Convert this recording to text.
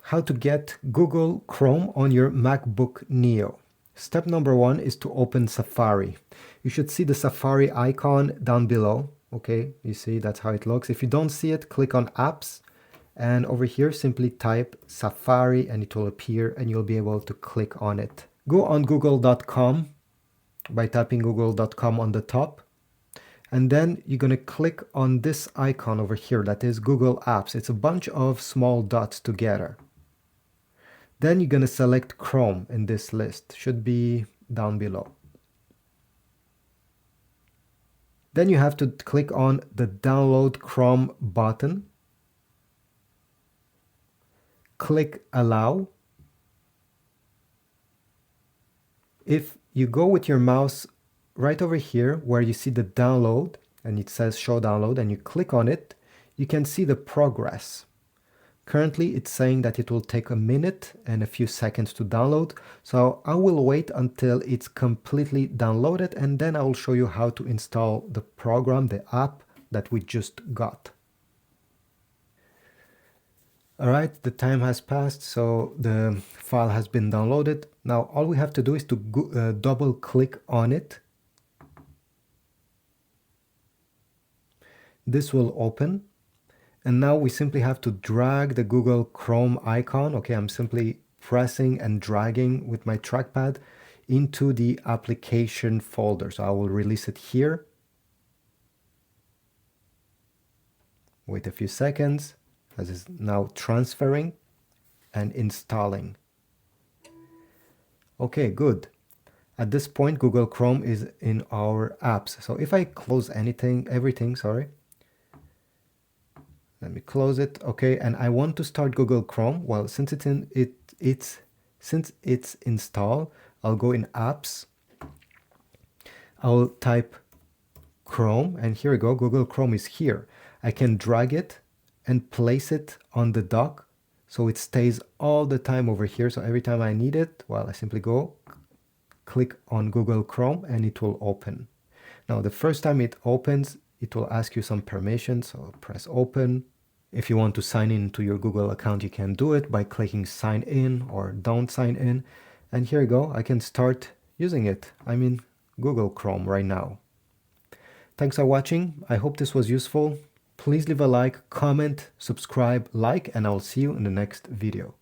how to get Google Chrome on your MacBook Neo. Step number one is to open Safari. You should see the Safari icon down below. Okay, you see that's how it looks. If you don't see it, click on Apps, and over here simply type Safari and it will appear and you'll be able to click on it. Go on google.com by typing google.com on the top. And then you're going to click on this icon over here that is Google Apps. It's a bunch of small dots together. Then you're going to select Chrome in this list. Should be down below. Then you have to click on the Download Chrome button. Click Allow. If you go with your mouse right over here where you see the download and it says show download and you click on it, you can see the progress. Currently it's saying that it will take a minute and a few seconds to download, so I will wait until it's completely downloaded and then I will show you how to install the program, the app that we just got. Alright, the time has passed, so the file has been downloaded. Now all we have to do is to double click on it. This will open. And now we simply have to drag the Google Chrome icon. Okay, I'm simply pressing and dragging with my trackpad into the application folder. So I will release it here. Wait a few seconds as it's now transferring and installing. Okay, good. At this point, Google Chrome is in our apps. So if I close everything, sorry. Let me close it. Okay, and I want to start Google Chrome. Well, since it's installed, I'll go in Apps. I'll type Chrome, and here we go. Google Chrome is here. I can drag it and place it on the dock, so it stays all the time over here. So every time I need it, well, I simply go, click on Google Chrome, and it will open. Now, the first time it opens, it will ask you some permissions, so press open. If you want to sign in to your Google account, you can do it by clicking sign in or don't sign in. And here you go, I can start using it. I'm in Google Chrome right now. Thanks for watching. I hope this was useful. Please leave a like, comment, subscribe, and I'll see you in the next video.